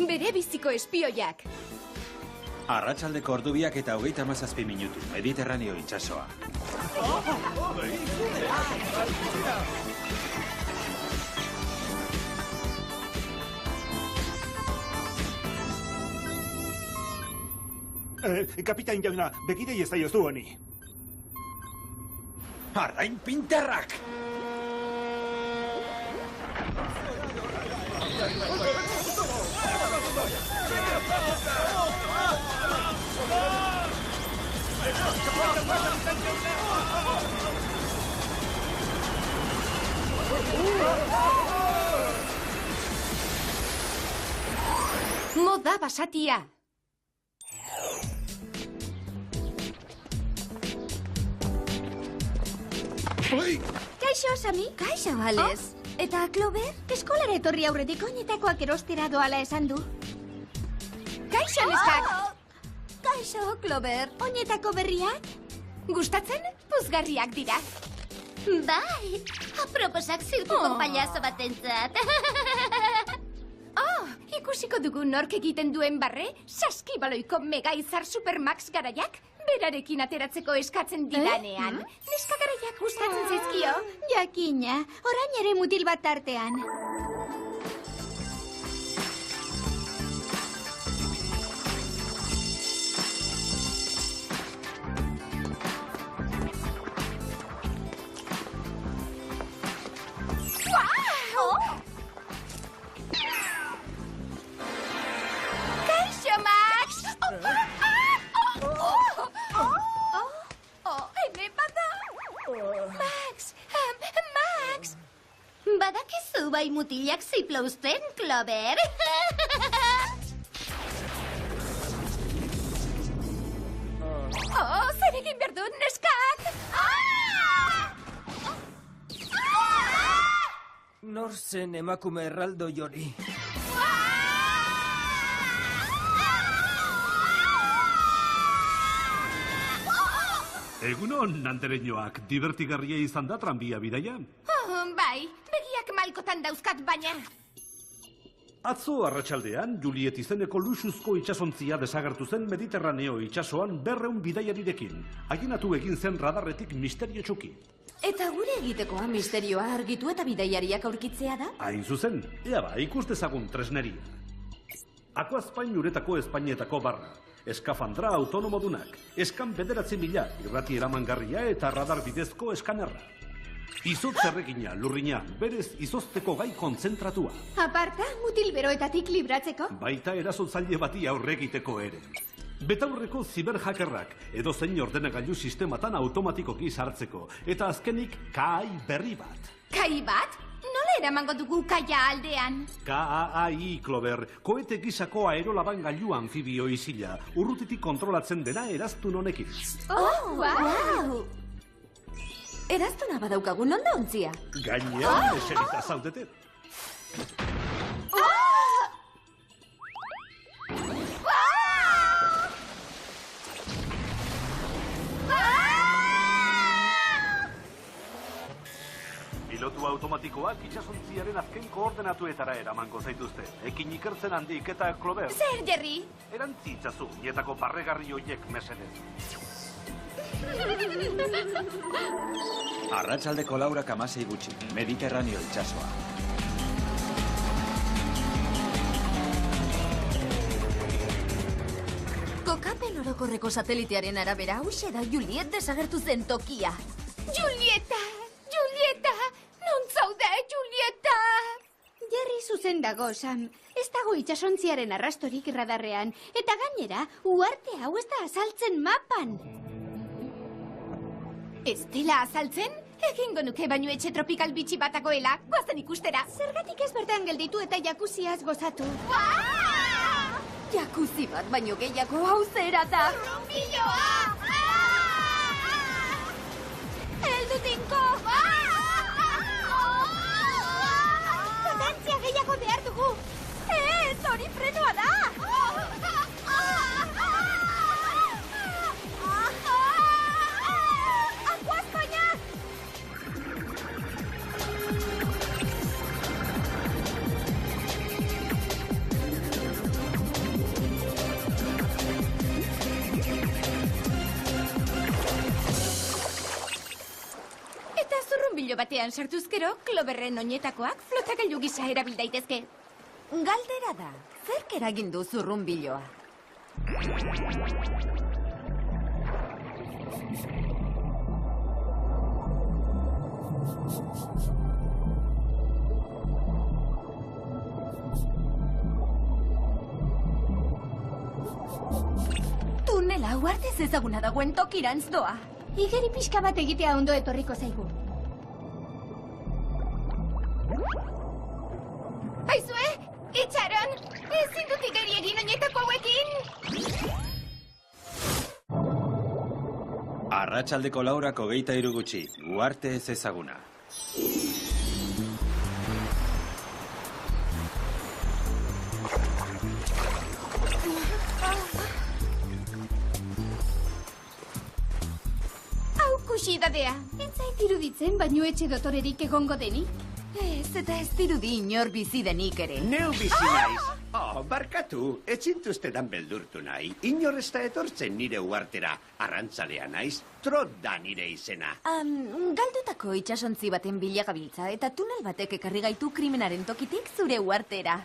Bere biziko espioiak. Arratsaldeko ordubiak eta 37 minutu. Mediterraneo itsasoa. Kapitain jauna, begirei ez daiozu honi. Arrain pinterrak! Moda basatia. Kaixo, Sami? Kaixo, Ales. Eta Clover? Eskolara etorri aurretik oinetakoak erostera doala esan du. Kaixo, neskak. Kaixo, Clover. Oinetako berriak? Gustatzen? Puzgarriak dira. Bai, aproposak zirkuko payaso batentzat. Ikusiko dugu nork egiten duen barre? Saskibaloiko mega izar Supermax garaiak? Berarekin ateratzeko eskatzen didanean. Neska garaiak gustatzen zaizkio? Jakina, orain ere mutil bat tartean. Kaixo, Max! Ene bada! Max! Max! Badakizu bai mutilak ziplouzten, Clover. Zer egin behar dut, neskak? Nor zen emakume erraldo jori? Egunon, nantereñoak, divertigarria izan da tranbia bidaia? Bai, begiak malkotan dauzkat baina. Atzo arratsaldean, Juliet izeneko luxuzko itsasontzia desagertu zen Mediterraneo itsasoan 200 bidaiarirekin. Aginatu egin zen radarretik misterio txuki. Eta gure egitekoa misterioa argitu eta bidaiariak aurkitzea da? Hain zuzen, ea ba, ikus dezagun tresneria. Akuazpain uretako Espainietako barra. Eskafandra autonomodunak. Eskan 9.000 irrati eramangarria eta radar bidezko eskanerra. Izotz erregina, lurrina, berez izozteko gai kontzentratua. Aparta, mutil beroetatik libratzeko? Baita erasotzaile bati aurre egiteko ere. Betaurreko ziberhakerrak, edo zein ordenagailu sistematan automatikoki sartzeko. Eta azkenik, KAI berri bat. Kai bat? Nola eramango dugu kaia aldean? KAI, Clover, koete gisako aerolaban gailu anfibio izila, urrutitik kontrolatzen dena eraztun honekin. Wow! Eraztuna badaukagun non da ontzia? Gainean, eserita zaudete. Pilotu automatikoak itsasontziaren azken koordenatuetara eramango zaituzte. Ekin ikertzen handik eta Clover. Zer, Jerry? Erantzi itzazu, nietako barregarri hoiek mesedez. Arratsaldeko 4:06 gutxi. Mediterraneo itsasoa. Kokapen orokorreko satelitearen arabera, hauxe da Juliet desagertu zen tokia. Julieta! Julieta! Non zaude, Julieta! Jerry zuzen dago, Sam. Ez dago itsasontziaren arrastorik radarrean. Eta gainera, uarte hau ez da azaltzen mapan. Ez dela azaltzen? Egingo nuke baino etxe tropikal bitxi batagoela. Goazen ikustera. Zergatik ez bertan gelditu eta jakuziaz gozatu? Jacuzzi bat baino gehiago hau zera da. Rumbilloa! Heldu tinko! Potentzia gehiago behar dugu! Ez, hori frenoa da! zurrunbilo batean sartuzkero, Cloverren oinetakoak flotagailu gisa erabil daitezke. Galdera da, zerk eragin du zurrunbiloa? Tunela uartez ezaguna dagoen tokirantz doa. Igeri pixka bat egitea ondo etorriko zaigu. Aizue, itxaron! Ezin dut igeri egin oinetako hauekin! Arratsaldeko 4:23 gutxi, uarte ez ezaguna. Hau kusidadea. Ez zait iruditzen baino etxe dotorerik egongo denik. Ez, eta ez dirudi inor bizi denik ere. Neu bizi naiz. Barkatu, ez zintuztedan beldurtu nahi. Inor ez da etortzen nire uartera. Arrantzalea naiz, Trot da nire izena. Galdutako itsasontzi baten bila gabiltza, eta tunel batek ekarri gaitu krimenaren tokitik zure uartera.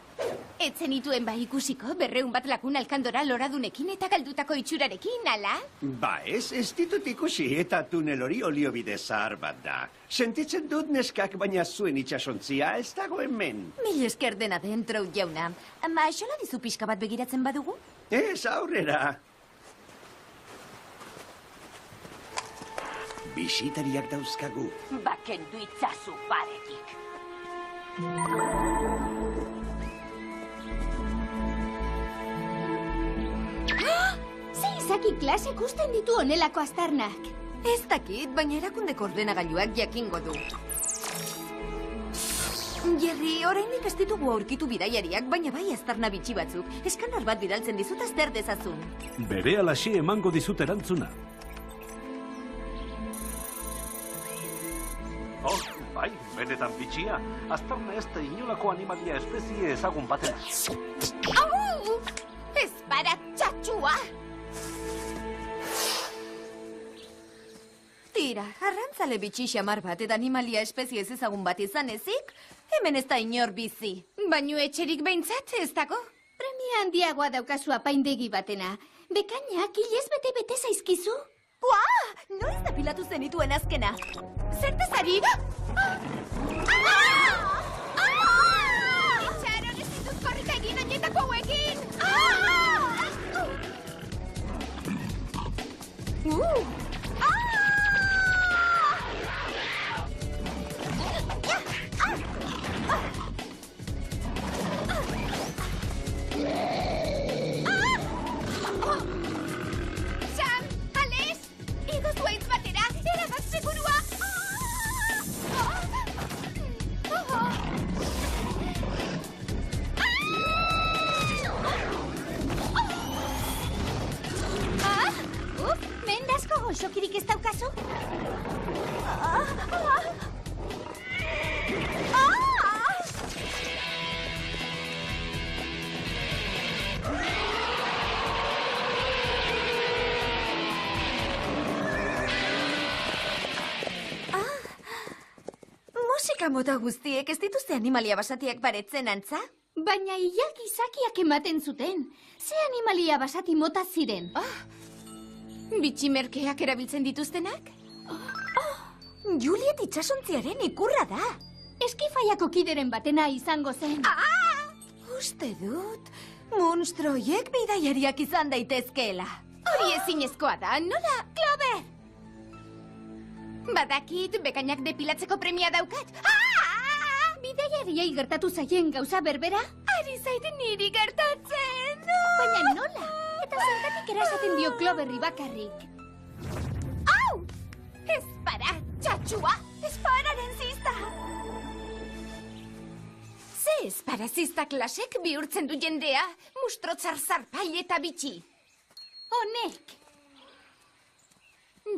Etzen ituen bai ikusiko, 200 bat lakun alkandora loradunekin eta galdutako itxurarekin, ala? Ba ez ditut ikusi eta tunel hori oliobide zahar bat da. Sentitzen dut neskak, baina zuen itsasontzia ez dago hemen. Mil esker dena den, Trot jauna. Aixola dizu pixka bat begiratzen badugu? Ez aurrera. Bisitariak dauzkagu. Bakendu itzazu paretik. Ze izaki klase ikusten ditu honelako aztarnak. Ez dakit, baina erakundeko ordenagailuak jakingo du. Jerry, oraindik ez ditugu aurkitu bidaiariak, baina bai aztarna bitxi batzuk. Eskanar bat bidaltzen dizut azter dezazun. Bere alaxe emango dizut erantzuna. Oh, bai, benetan bitxia. Aztarna ez da inolako animalia espezie ezagun batena. Au! Ez para txatxua! Tira, arrantzale bitxi xamar bat eta animalia espezie ez ezagun bat izan ezik, hemen ez da inor bizi. Baino etxerik behintzat ez dago? Premia handiagoa daukazu apaindegi batena. Bekainak hilez bete zaizkizu? Ua! Noiz depilatu zenituen azkena? Zertaz ari? Itxaron, ez ditut korrika egin oinetako hauekin! Sam, Alex, igo zuaitz batera, erabat segurua! Mendasko goxokirik ez daukazu? Musika mota guztiek ez dituzte animalia basatiak baretzen antza? Baina hilak izakiak ematen zuten. Ze animalia basati mota ziren? Bitxi merkeak erabiltzen dituztenak? Juliet itsasontziaren ikurra da. Eskifaiako kideren batena izango zen. Uste dut, monstroiek bidaiariak izan daitezkeela. Hori ezinezkoa da, nola? Clover! Badakit, bekainak depilatzeko premia daukat. Bidaiariei gertatu zaien gauza berbera? Ari zaiten niri gertatzen! Baina nola? Eta zergatik erasaten dio Cloverri bakarrik? Au! Espara, txatxua! Espararen zista! Ze esparazista klasek bihurtzen du jendea, mustrotzar zarpail eta bitxi. Honek!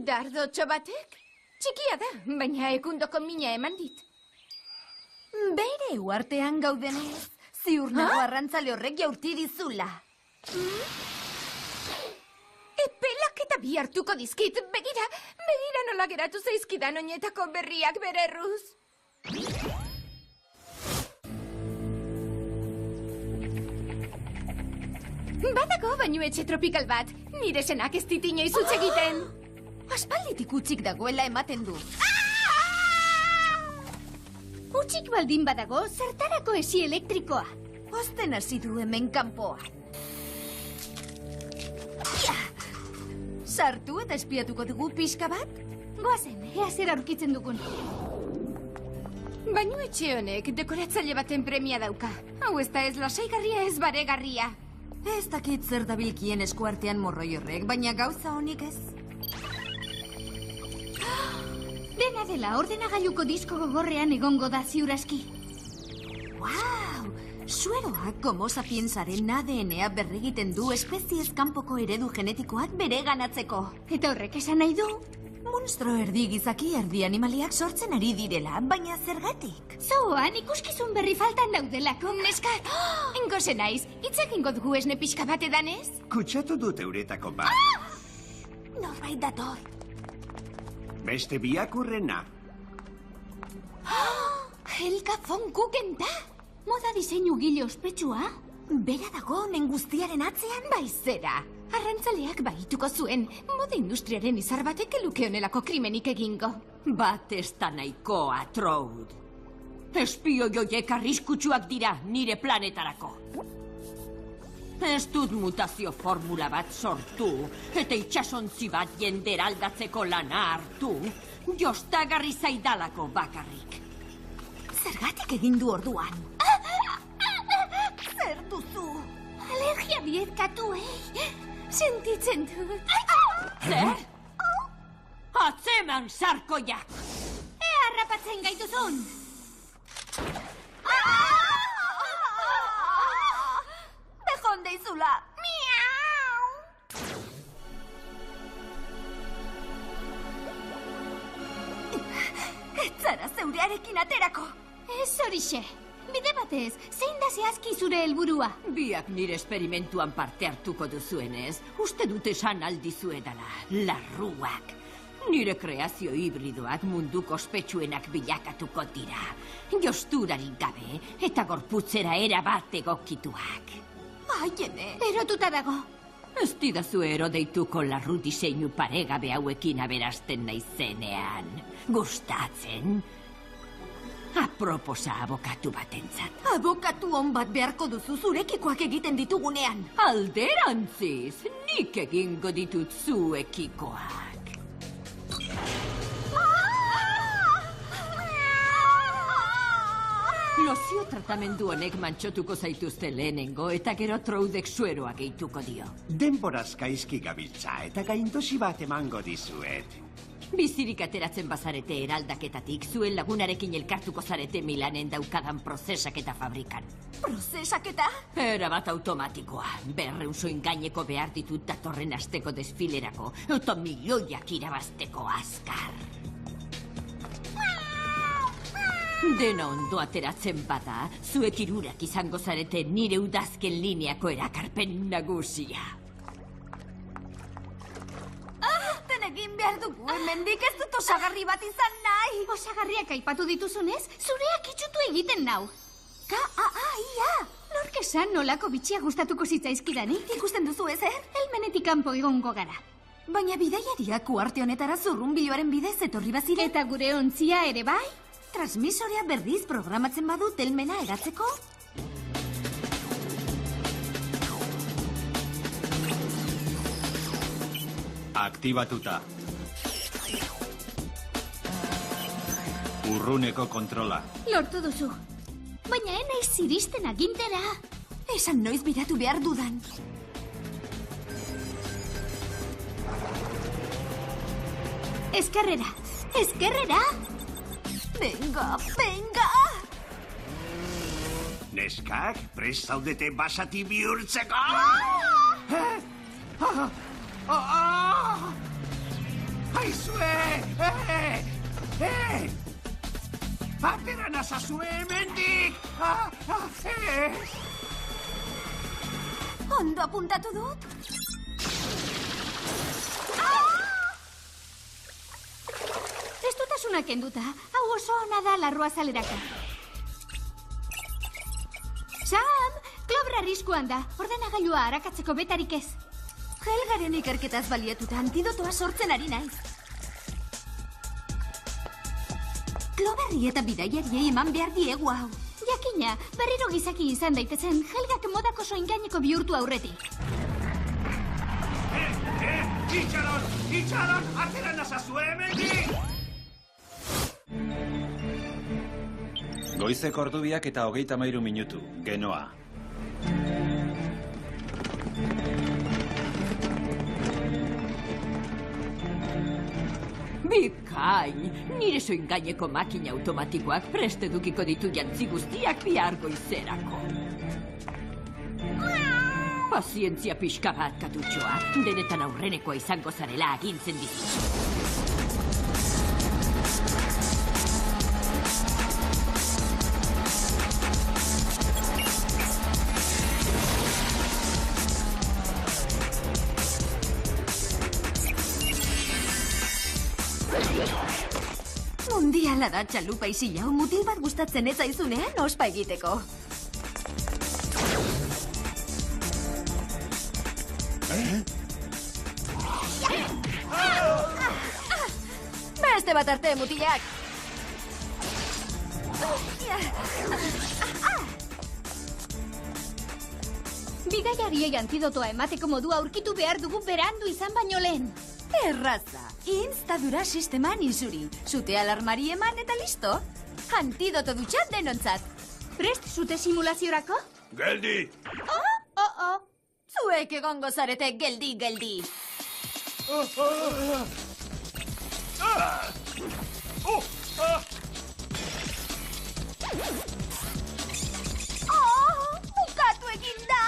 Dardotxo batek? Txikia da, baina ekundoko mina eman dit. Bere uartean gaudenez, ziur nago arrantzale horrek jaurti dizula. Epelak Eta bi hartuko dizkit, begira nola geratu zaizkidan oinetako berriak bere erruz. Badago bainuetxe tropikal bat, nire senak ez dit inoiz utz egiten. Aspalditik utzik dagoela ematen du. Utzik baldin badago, zertarako esi elektrikoa. Osten hasi du hemen kanpoan. Sartu eta espiatuko dugu pixka bat? Goazen, ea zer aurkitzen dugun. Bainuetxe honek dekoratzaile baten premia dauka. Hau ez da ez lasaigarria ez baregarria. Ez dakit zer dabilkien eskuartean morroi horrek, baina gauza honik ez. Dena dela, ordenagailuko disko gogorrean egongo da ziuraski. Wow! Sueroak Homo sapiensaren ADN-a berregiten du espeziez kanpoko eredu genetikoak bere ganatzeko. Eta horrek esan nahi du? Monstro erdi gizaki erdi animaliak sortzen ari direla, baina zergatik? Zoan, ikuskizun berri faltan daudelako. Neska, engoze naiz, hitz egingo dugu esne pixka bat edanez? Kutsatu dut euretako bat. Norbait dator. Beste biak urrena. Helga von Guggen da? Moda diseinu gile ospetsua? Bera dago honen guztiaren atzean? Baizera, arrantzaleak bahituko zuen, moda industriaren izar batek eluke honelako krimenik egingo. Bat ez da nahikoa, Troud. Espio joiek arriskutsuak dira nire planetarako. Ez dut mutazio formula bat sortu, eta itxasontzi bat jendera aldatzeko lana hartu, jostagarri zaidalako bakarrik. Zergatik egin du orduan? Zer duzu? Alergia bierkatu, Sentitzen dut. Zer? Atzeman sarkoiak! Ea harrapatzen gaituzun! Bejon deizula! Ez zara zeurearekin aterako! Ez horixe. Bide batez, zein da zehazki zure helburua? Biak nire esperimentuan parte hartuko duzuenez, uste dut esan aldizuedala, larruak. Nire kreazio hibridoak munduko ospetsuenak bilakatuko dira. Josturarik gabe eta gorputzera erabat egokituak. Aiene! Erotuta dago. Ez didazu ero deituko larru diseinu paregabe hauekin aberasten naizenean. Gustatzen? Aproposa abokatu batentzat. Abokatu on bat beharko duzu zurekikoak egiten ditugunean. Alderantziz, nik egingo ditut zuekikoak. Lozio tratamendu honek mantxotuko zaituzte lehenengo eta gero Troudek sueroa gehituko dio. Denboraz gaizki gabiltza eta gaindosi bat emango dizuet. Bizirik ateratzen bazarete eraldaketatik, zuen lagunarekin elkartuko zarete Milanen daukadan prozesaketa fabrikan. Prozesaketa? Erabat automatikoa. 200 soin gaineko behar ditut datorren asteko desfilerako, eta milioiak irabazteko azkar. Dena ondo ateratzen bada, zuek hirurak izango zarete nire udazken lineako erakarpen nagusia. Egin behar dugu, hemendik ez dut osagarri bat izan nahi. Osagarriak aipatu dituzunez, zureak itxutu egiten nau. Ia! Nork esan nolako bitxia gustatuko zitzaizkidanik? Ikusten duzu ezer? Helmenetik kanpo egongo gara. Baina bidaiariak uarte honetara zurrunbiloaren bidez etorri bazire. Eta gure ontzia ere bai? Transmisorea berriz programatzen badut helmena eratzeko? Aktibatuta. Urruneko kontrola. Lortu duzu. Baina enaiz ziristen agintera. Esan noiz biratu behar dudan. Ezkerrera. Ezkerrera. Venga, venga! Neskak, prest zaudete basati bihurtzeko? Aizue! Atera nazazue hemendik! Ondo apuntatu dut? Ez dutasuna kenduta, hau oso ona da larruazalerako. Sam, Clover arriskuan da, ordenagailua arakatzeko betarik ez. Helgaren ikerketaz baliatuta antidotoa sortzen ari naiz. Cloverri eta bidaiariei eman behar diegu hau. Jakina, berriro gizaki izan daitezen, Helgak modako soingaineko bihurtu aurretik. Itxaron, atera nazazue hemendik! Goizeko ordubiak eta 33 minutu, Genoa. Bikain, nire soingaineko makina automatikoak prest edukiko ditu jantzi guztiak bihar goizerako. Pazientzia pixka bat, katutxoa. Denetan aurrenekoa izango zarela agintzen dizu. Mundiala da txalupa isila, mutil bat gustatzen ez zaizunean ospa egiteko. Beste bat arte, mutilak! Bidaiariei antidotoa emateko modua aurkitu behar dugu berandu izan baino lehen. Erraza, instadura sisteman izuri. Zute alarmari eman eta listo. Antidoto dutxat denontzat. Prest zute simulaziorako? Geldi! Zuek egongo zarete geldi. Bukatu egin da!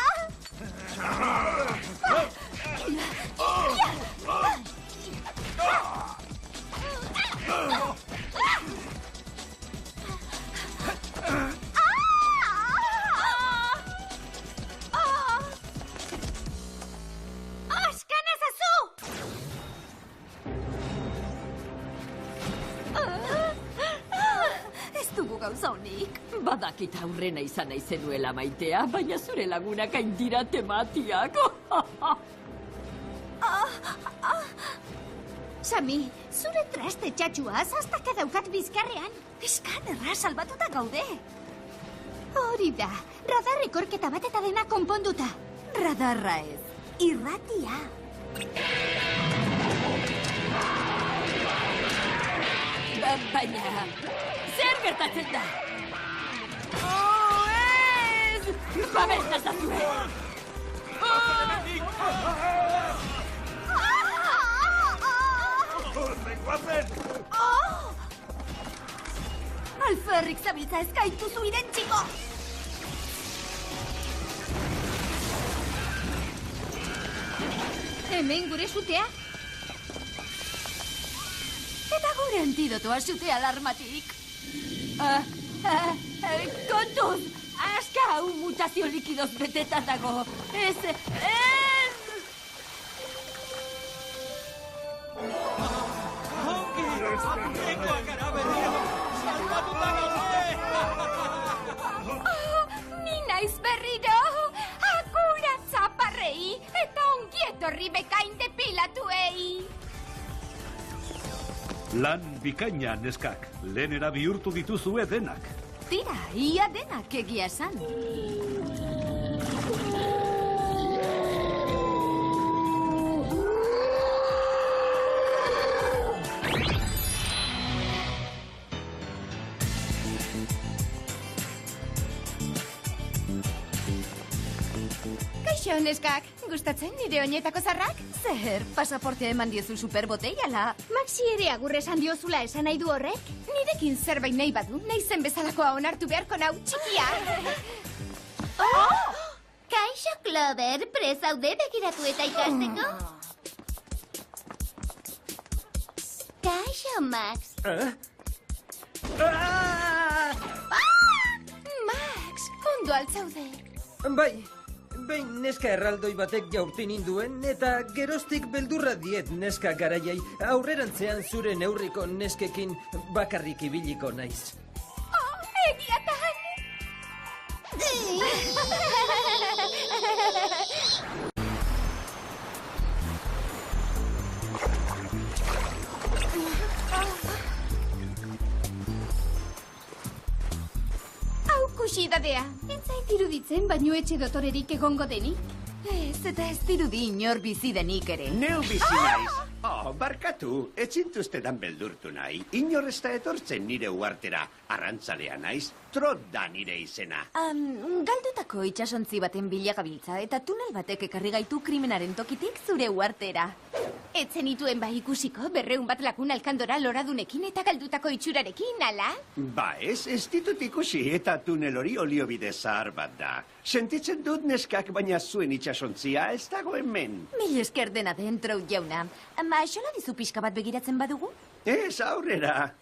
Gauza honik. Badakit aurrena izan nahi zenuela maitea, baina zure lagunak hain dira tematiak. Sami, zure traste txatxua zaztaka daukat bizkarrean. Eskanerra salbatuta gaude. Hori da, radar ekorketa bat eta dena konponduta. Radarra ez, irratia. Baina, zer gertatzen da? Ez! Babes nazazue! Alferrik zabiltza eskaitu zu irentziko! Hemen gure zutea? Eta gure antidotoa zute alarmatik. Kontuz! Aska hau mutazio likidoz beteta dago. Ez! Ni naiz berriro! Akurat zaparrei! Eta ongietorri bekain depilatuei! Lan bikaina, neskak. Lehenera bihurtu dituzue denak. Tira, ia denak egia esan. Kaixo, neskak, gustatzen nire oinetako zarrak? Zer, pasaportea eman diezu superboteiala. Maxi ere agur esan diozula esan nahi du horrek? Nirekin zerbait nahi badu, nahi zen bezalakoa onartu beharko nau txikia. Kaixo, Clover, prezaude begiratu eta ikasteko? Kaixo, Max. Max, ondo altzaude. Bai, Behin neska erraldoi batek jaurti ninduen, eta geroztik beldurra diet neska garaiai, aurrerantzean zure neurriko neskekin bakarrik ibiliko naiz. Egiatan! Hau kusidadea. Ez zait iruditzen baino etxe dotorerik egongo denik. Ez, eta ez dirudi inor bizi denik ere. Neu bizi naiz. Barkatu, etzintuztedan beldurtu nahi. Inor ez da etortzen nire uartera. Arrantzalea naiz, Trot da nire izena. Galdutako itsasontzi baten bila gabiltza, eta tunel batek ekarri gaitu krimenaren tokitik zure uartera. Etzen ituen bai ikusiko, 200 bat lakun alkandora loradunekin eta galdutako itxurarekin, ala? Ba ez ditut ikusi eta tunel hori oliobide zahar bat da. Sentitzen dut neskak, baina zuen itsasontzia ez dago hemen. Mil esker dena den, Trout jauna. Xola dizu pixka bat begiratzen badugu? Ez aurrera.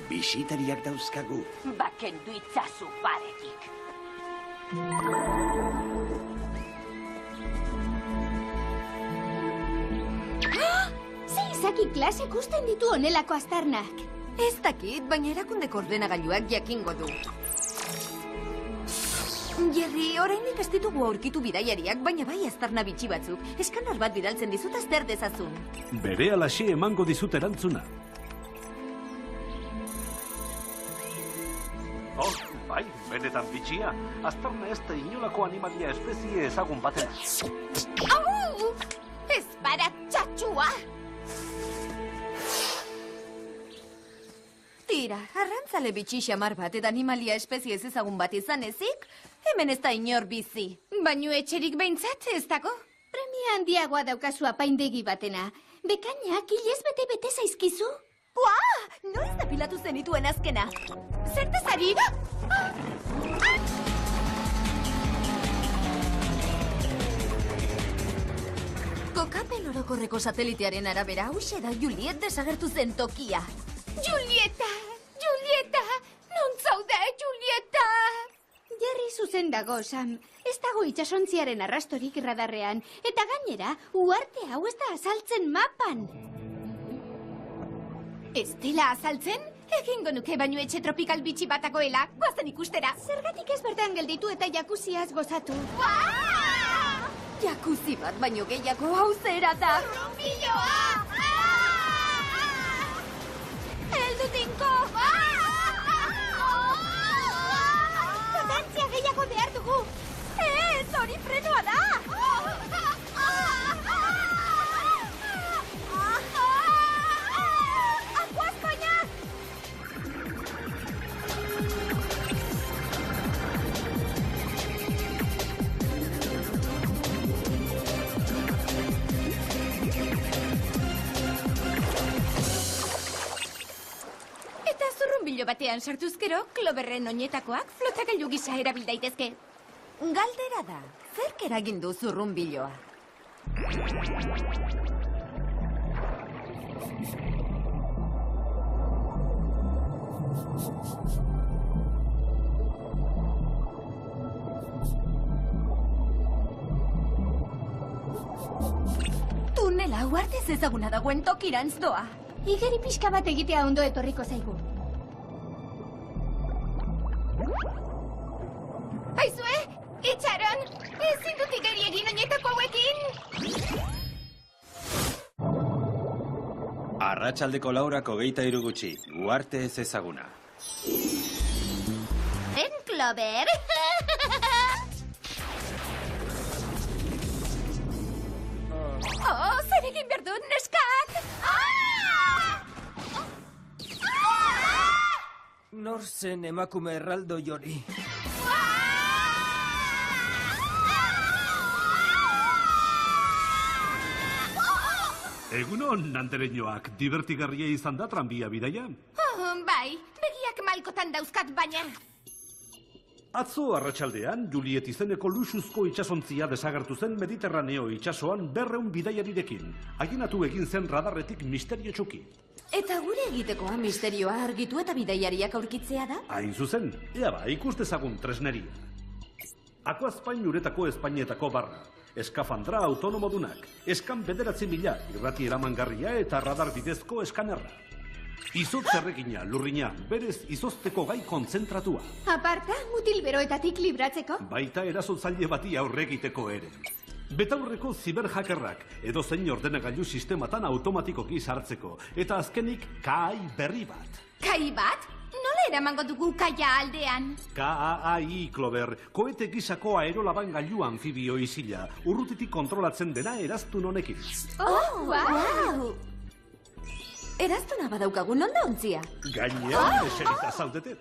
Bisitariak dauzkagu. Bakendu itzazu paretik. Ze izaki klase ikusten ditu honelako aztarnak. Ez dakit, baina erakundeko ordenagailuak jakingo du. Jerry, oraindik ez ditugu aurkitu bidaiariak, baina bai aztarna bitxi batzuk. Eskanar bat bidaltzen dizut azter dezazun. Bere alaxe emango dizut erantzuna. Oh, bai, benetan bitxia. Aztarna ez da inolako animalia espezie ezagun baten. Au! Ez bara txatxua! Tira, arrantzale bitxi xamar bat eta animalia espezie ez ezagun bat izan ezik, hemen ez da inor bizi. Baino etxerik behintzat ez dago? Premia handiagoa daukazu apaindegi batena. Bekainak hilez bete zaizkizu? Ua! Noiz depilatu zenituen azkena? Zertaz ari? Kokapen orokorreko satelitearen arabera, hauxe da Juliet desagertu zen tokia. Julieta! Julieta! Non zaude, Julieta! Jerry zuzen dago, Sam. Ez dago itsasontziaren arrastorik radarrean. Eta gainera, uarte hau ez da azaltzen mapan. Ez dela azaltzen? Egingo nuke baino etxe tropikal bitxi batagoela. Goazen ikustera. Zergatik ez bertan gelditu eta jakuziaz gozatu. Jakuzi bat baino gehiago hau zera da. Zurrunbiloa! Heldu tinko! Potentzia gehiago behar dugu. Ez, hori frenoa da! Zurrunbilo batean sartuzkero, Cloverren oinetakoak flotagailu gisa erabil daitezke. Galdera da, zerk eragin du zurrunbiloa? Tunela uartez ezaguna dagoen tokirantz doa. Igeri pixka bat egitea ondo etorriko zaigu. Aizue, itxaron! Ezin dut igeri egin oinetako hauekin! Arratsaldeko 4:23 gutxi, uarte ez ezaguna. Clover! Oh, zer egin behar dut, neskak! Nor zen emakume erraldo jori? Egunon, nantereñoak, divertigarria izan da tranbia bidaian. Bai, begiak malkotan dauzkat baina. Atzo arratsaldean, Juliet izeneko luxuzko itsasontzia desagertu zen Mediterraneo itsasoan 200 bidaiarirekin. Aginatu egin zen radarretik misterio txuki. Eta gure egitekoa misterioa argitu eta bidaiariak aurkitzea da? Hain zuzen, ea ba, ikus dezagun tresneria. Aquaspain uretako Espainietako barra, eskafandra autonomodunak, eskan 9.000 irrati eramangarria eta radar bidezko eskanerra. Izotz erregina, lurrina, berez izozteko gai kontzentratua. Aparta, mutil beroetatik libratzeko? Baita erasotzaile bati aurre egiteko ere. Betaurreko ziberhackerrak edo zein ordenagailu sistematan automatikoki sartzeko. Eta azkenik, KAI berri bat. Kai bat? Nola eramango dugu kaia aldean? KAI, Clover, koete gisako aerolaban gailu anfibio izila, urrutitik kontrolatzen dena eraztun honekin. Oh, wow! Eraztuna badaukagun non da ontzia? Gainean, eserita zaudete.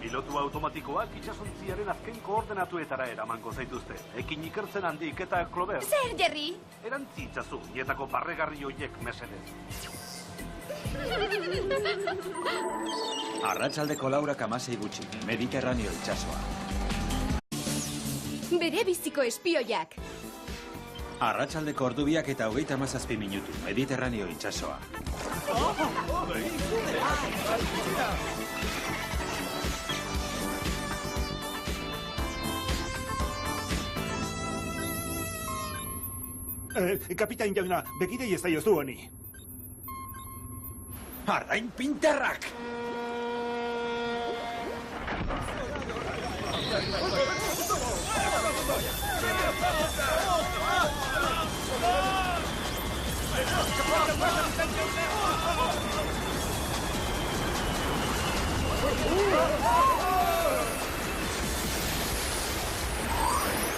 Pilotu automatikoak itsasontziaren azken koordenatuetara eramango zaituzte. Ekin ikertzen handik eta Clover. Zer, Jerry? Erantzi itzazu, nietako barregarri hoiek mesedez. Arratsaldeko 4:06 gutxi, Mediterraneo itsasoa. Bere biziko espioiak. Arratsaldeko 2:37 minutu, Mediterraneo itsasoa. Kapitain jauna, begirei ez daiozu honi. Ardain pintarrak!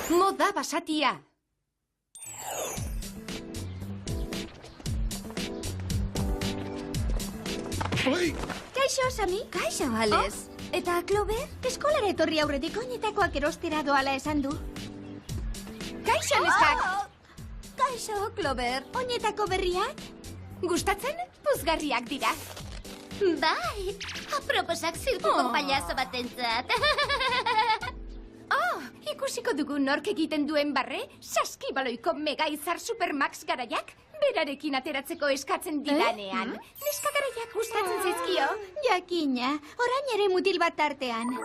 Moda basatia. Kaixo, Sami? Kaixo, Ales. Eta Clover? Eskolara etorri aurretik oinetakoak erostera doala esan du. Kaixo, neskak. Kaixo, Clover. Oinetako berriak? Gustatzen? Puzgarriak dira. Bai, aproposak zirkuko payaso batentzat. Oh, ikusiko dugu nork egiten duen barre? Saskibaloiko mega izar Supermax garaiak? Berarekin ateratzeko eskatzen didanean. Neska garaiak gustatzen zaizkio? Jakina, orain ere mutil bat tartean.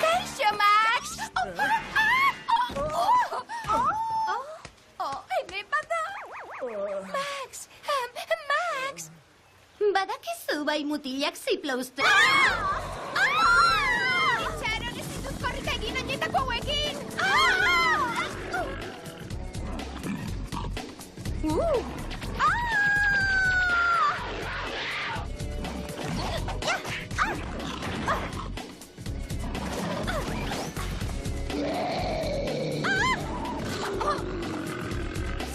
Kaixo, Max! Max! Badakizu bai mutilak ziplouzte. Itxaron ez ditut korrika egin oinetako hauekin!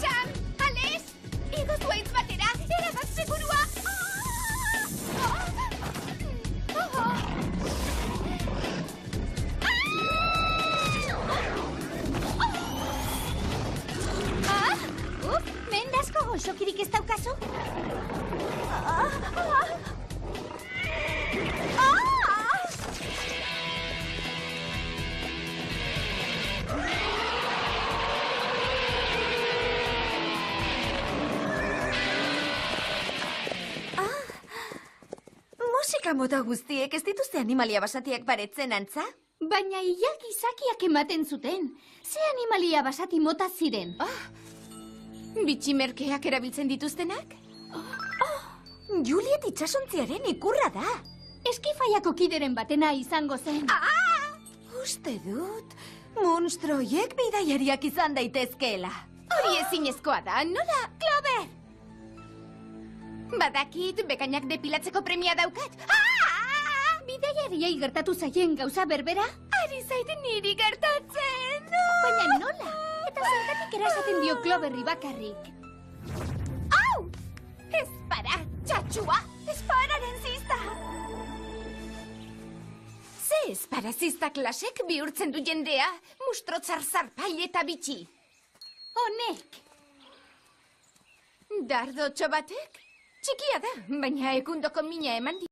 Sam, Ales, igo zuaitz batera, erabat segurua! Mendasko goxokirik ez daukazu? Musika mota guztiek ez dituzte animalia basatiak baretzen antza? Baina ia gizakiak ematen zuten. Ze animalia basati mota ziren? Bitximerkeak erabiltzen dituztenak? Juliet itsasontziaren ikurra da. Eskifaiako kideren batena izango zen. Uste dut, monstroiek bidaiariak izan daitezkeela. Hori ezinezkoa da, nola? Clover! Badakit, bekainak depilatzeko premia daukat. Bidaiariei gertatu zaien gauza berbera? Ari zaiten niri gertatzen. Baina nola? Eta zergatik erasaten dio Cloverri bakarrik? Ez para, txatxua! Espararen zizta! Ze espara zizta klasek bihurtzen du jendea, mustrotzar zarpai eta bitxi. Honek! Dardotxo batek? Txikia da, baina ekundoko mina eman